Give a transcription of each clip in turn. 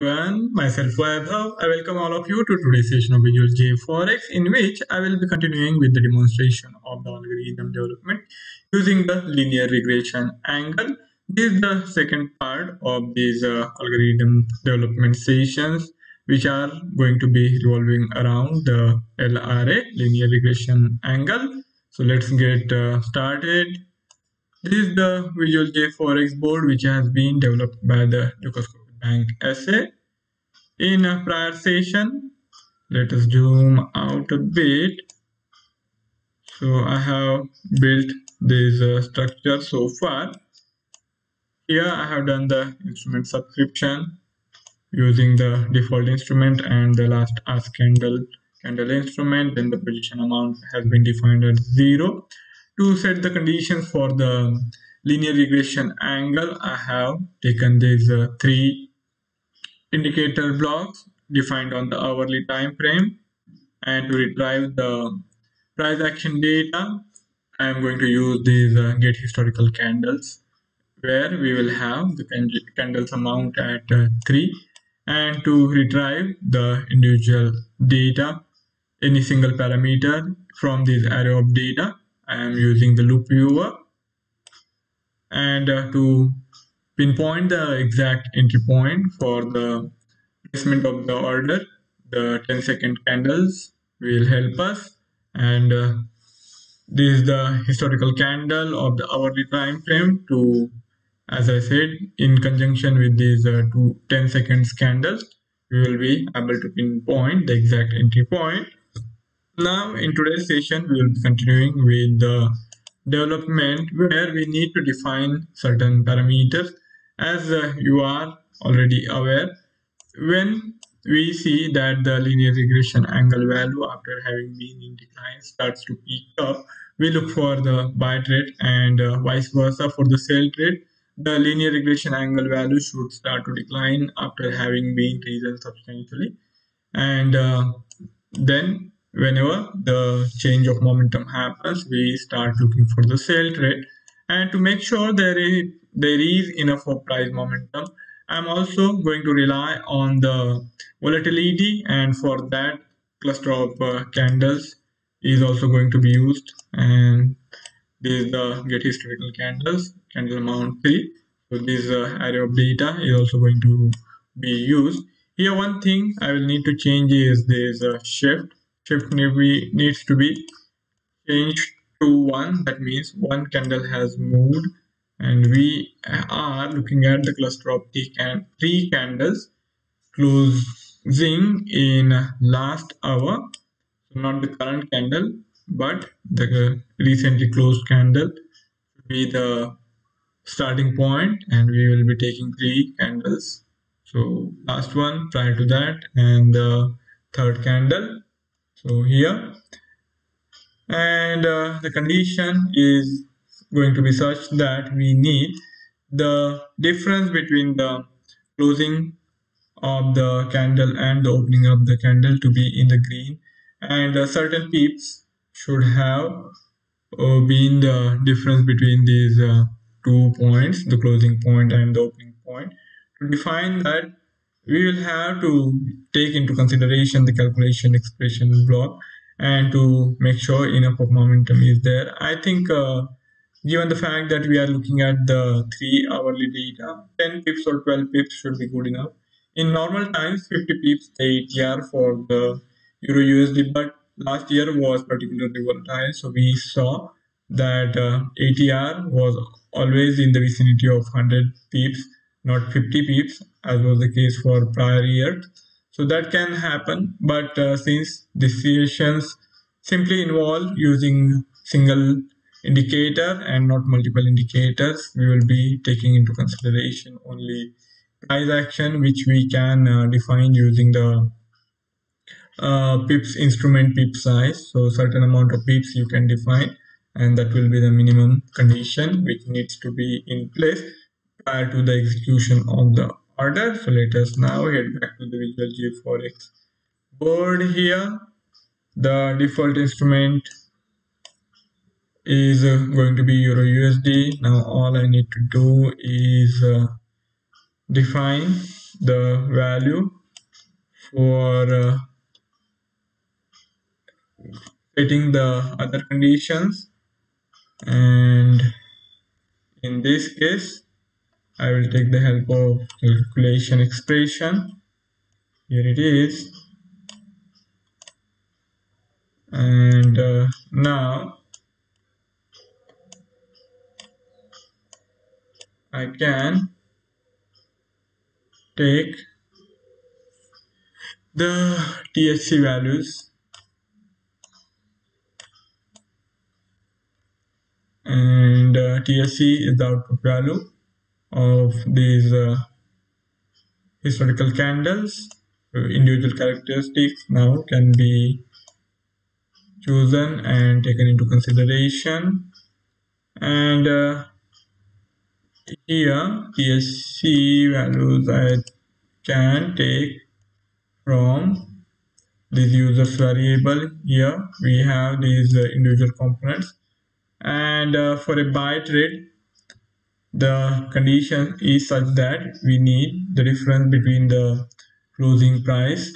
Everyone, myself Vaibhav. I welcome all of you to today's session of Visual Jforex, in which I will be continuing with the demonstration of the algorithm development using the linear regression angle. This is the second part of these algorithm development sessions, which are going to be revolving around the LRA, linear regression angle. So let's get started. This is the Visual Jforex board, which has been developed by the Dukascopy Bank SA. In a prior session, let us zoom out a bit. So I have built this structure so far. Here I have done the instrument subscription using the default instrument and the last ask candle instrument. Then the position amount has been defined as 0. To set the conditions for the linear regression angle, I have taken these three indicator blocks defined on the hourly time frame, and to retrieve the price action data, I am going to use these get historical candles, where we will have the candles amount at 3, and to retrieve the individual data, any single parameter from this array of data, I am using the loop viewer, and to pinpoint the exact entry point for the placement of the order, the 10-second candles will help us, and this is the historical candle of the hourly time frame. To, as I said, in conjunction with these two 10 seconds candles, we will be able to pinpoint the exact entry point. Now in today's session, we will be continuing with the development, where we need to define certain parameters. As you are already aware, when we see that the linear regression angle value, after having been in decline, starts to peak up, we look for the buy trade, and vice versa for the sell trade. The linear regression angle value should start to decline after having been risen substantially, and then whenever the change of momentum happens, we start looking for the sell trade. And to make sure there is enough of price momentum, I'm also going to rely on the volatility, and for that, cluster of candles is also going to be used. And this is the get historical candles, candle amount 3. So this array of data is also going to be used. Here one thing I will need to change is this shift. Shift needs to be changed to 1. That means one candle has moved, and we are looking at the cluster of three candles closing in last hour. So not the current candle, but the recently closed candle will be the starting point, and we will be taking 3 candles. So last one prior to that, and the third candle. So here, and the condition is going to be such that we need the difference between the closing of the candle and the opening of the candle to be in the green, and certain pips should have been the difference between these 2 points, the closing point and the opening point. To define that, we will have to take into consideration the calculation expression block, and to make sure enough of momentum is there. I think given the fact that we are looking at the 3 hourly data, 10 pips or 12 pips should be good enough. In normal times, 50 pips the ATR for the Euro USD, but last year was particularly volatile, so we saw that ATR was always in the vicinity of 100 pips, not 50 pips, as was the case for prior years. So that can happen, but since decisions simply involve using single indicator and not multiple indicators, we will be taking into consideration only price action, which we can define using the pips instrument pip size. So certain amount of pips you can define, and that will be the minimum condition which needs to be in place prior to the execution of the order. So let us now head back to the Visual Jforex board. Here the default instrument is going to be Euro USD. Now all I need to do is define the value for setting the other conditions, and in this case I will take the help of calculation expression. Here it is. And now I can take the THC values, and THC is the output value of these historical candles. Individual characteristics now can be chosen and taken into consideration, and here THC values I can take from this users variable. Here we have these individual components, and for a buy trade the condition is such that we need the difference between the closing price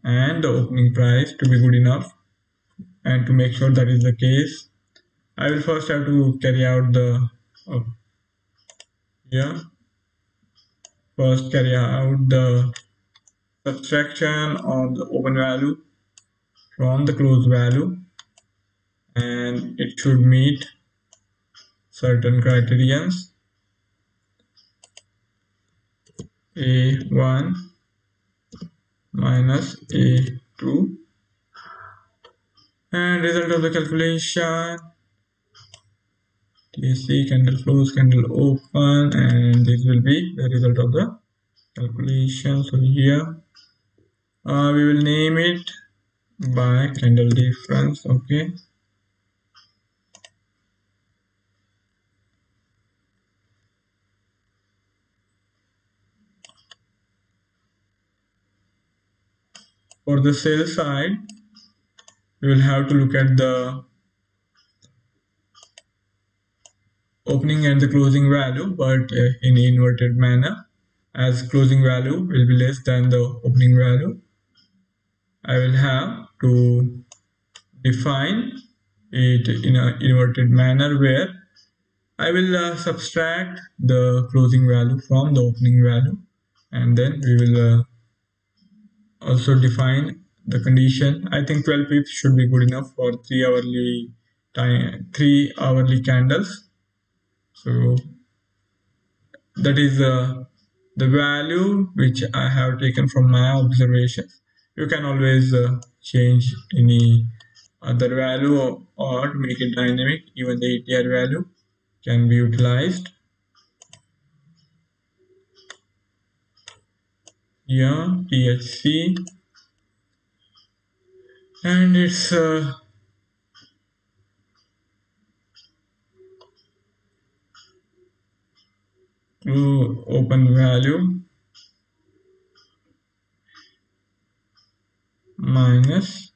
and the opening price to be good enough. And to make sure that is the case, I will first have to carry out the yeah first carry out the subtraction of the open value from the close value, and it should meet certain criterions. A1 minus A2, and result of the calculation TC candle close, candle open, and this will be the result of the calculation. So here we will name it by candle difference. Okay, for the sell side we will have to look at the opening and the closing value, but in inverted manner. As closing value will be less than the opening value, I will have to define it in an inverted manner where I will subtract the closing value from the opening value, and then we will also define the condition. I think 12 pips should be good enough for 3 hourly candles. So that is the value which I have taken from my observations. You can always change any other value, or to make it dynamic, even the ATR value can be utilized. Yeah, THC, and it's open value minus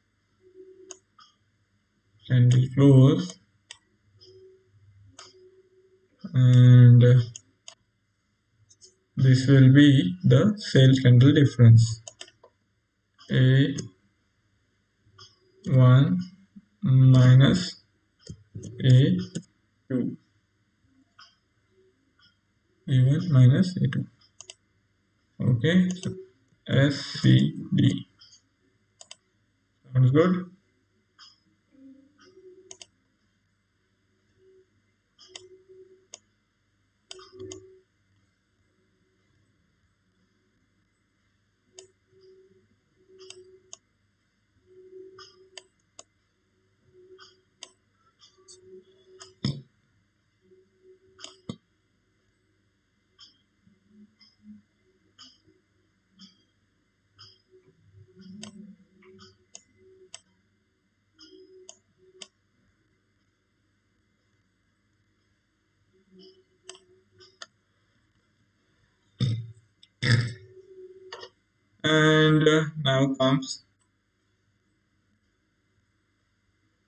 candle close, and this will be the sale candle difference. A1 minus A2, A1 minus A2. Okay, so SCD sounds good. And now comes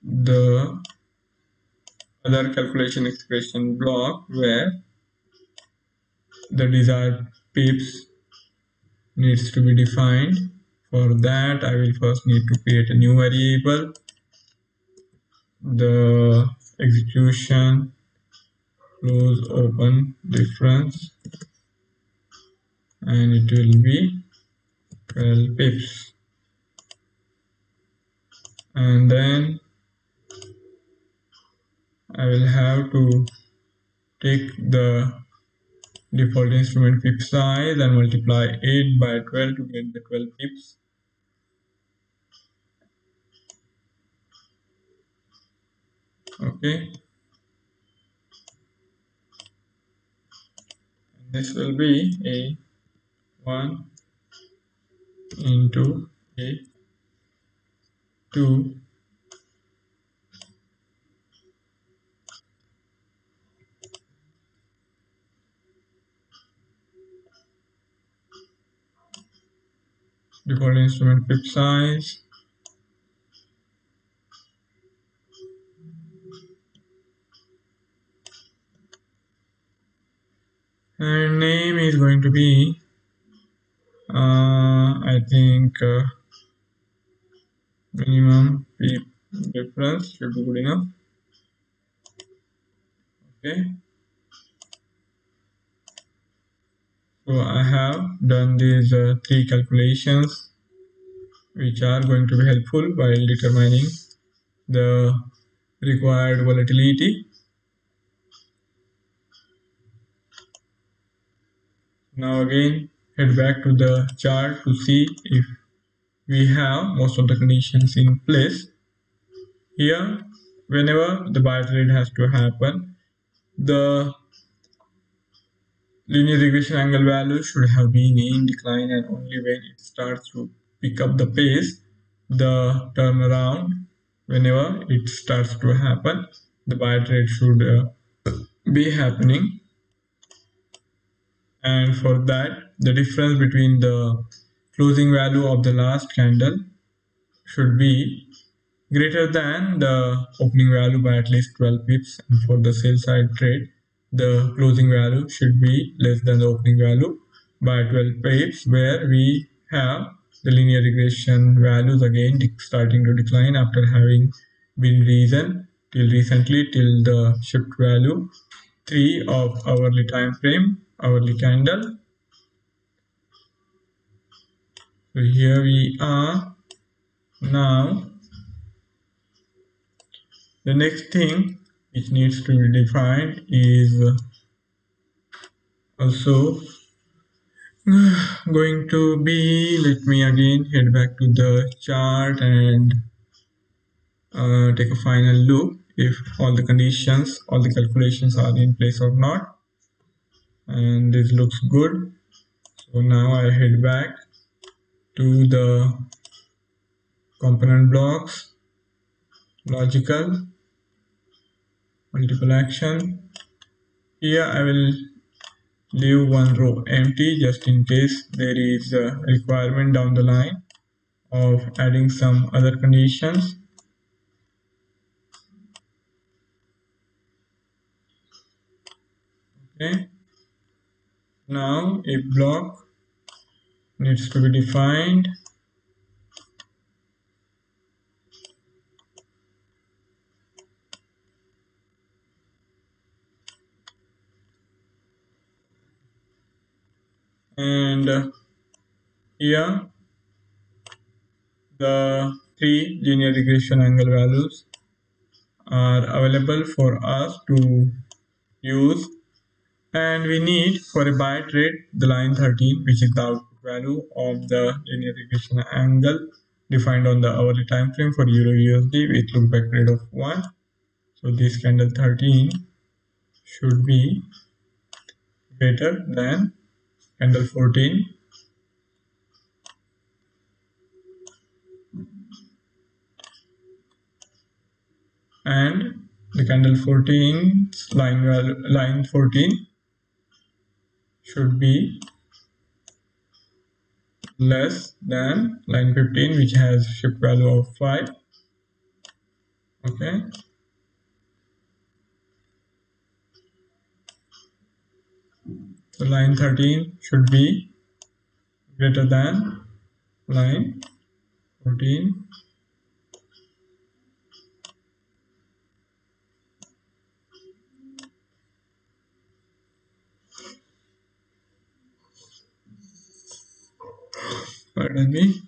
the other calculation expression block where the desired pips needs to be defined. For that, I will first need to create a new variable, the execution close open difference, and it will be 12 pips. And then I will have to take the default instrument pip size and multiply 8 by 12 to get the 12 pips. Okay, this will be a 1 into a 2 default instrument pip size and name is going to be I think minimum pip difference should be good enough. Okay, so I have done these 3 calculations which are going to be helpful while determining the required volatility. Now again head back to the chart to see if we have most of the conditions in place. Here, whenever the buy trade has to happen, the linear regression angle value should have been in decline, and only when it starts to pick up the pace, the turnaround, whenever it starts to happen, the buy trade should be happening. And for that, the difference between the closing value of the last candle should be greater than the opening value by at least 12 pips, and for the sell side trade the closing value should be less than the opening value by 12 pips, where we have the linear regression values again starting to decline after having been risen till recently till the shift value 3 of hourly time frame, hourly candle. So here we are now. The next thing which needs to be defined is also going to be, let me again head back to the chart and take a final look if all the conditions, all the calculations are in place or not, and this looks good. So now I head back to the component blocks, logical, multiple action. Here I will leave one row empty just in case there is a requirement down the line of adding some other conditions. Okay, now a block needs to be defined. And here the 3 linear regression angle values are available for us to use, and we need for a buy trade the line 13, which is the output value of the linear regression angle defined on the hourly time frame for Euro USD with look back period of 1. So this candle 13 should be greater than candle 14, and the candle 14 line 14 should be less than line 15, which has shift value of 5. Okay, so line 13 should be greater than line 14. Pardon me.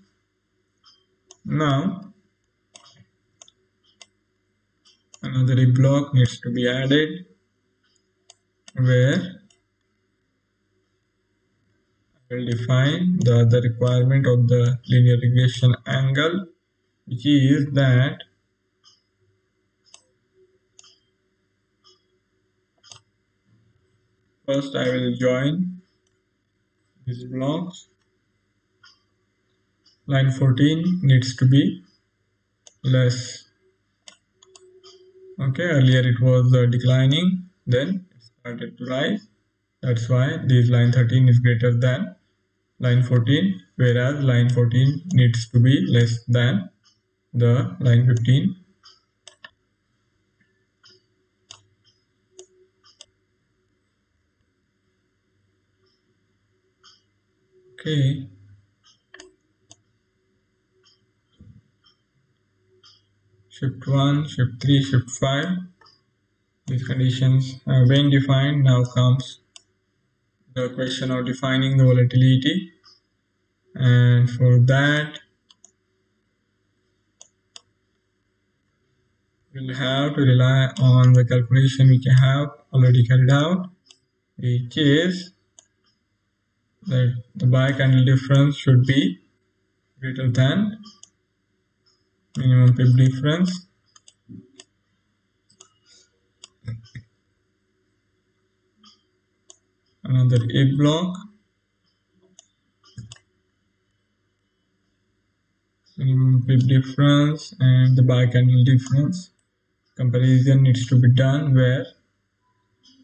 Now another block needs to be added where I will define the other requirement of the linear regression angle, which is that first I will join these blocks. Line 14 needs to be less. Okay, earlier it was declining, then it started to rise. That's why this line 13 is greater than line 14, whereas line 14 needs to be less than the line 15. Okay. Shift 1, shift 3, shift 5. These conditions have been defined. Now comes the question of defining the volatility. And for that, we'll have to rely on the calculation which I have already carried out, which is that the buy candle difference should be greater than minimum pip difference. Another if block, minimum pip difference and the buy candle difference. Comparison needs to be done where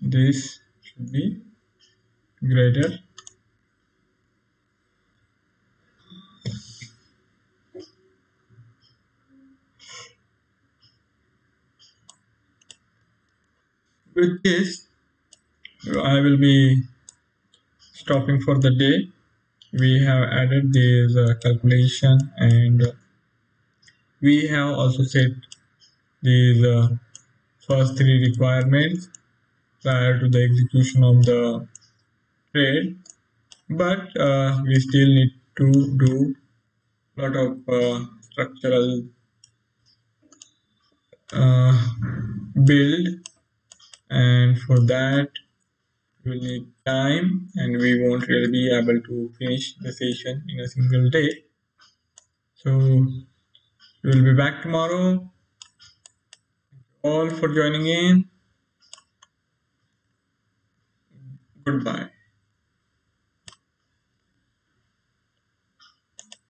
this should be greater. With this, I will be stopping for the day. We have added this calculation, and we have also set these first three requirements prior to the execution of the trade, but we still need to do a lot of structural build, and for that we will need time, and we won't really be able to finish the session in a single day. So we will be back tomorrow. All for joining in. Goodbye.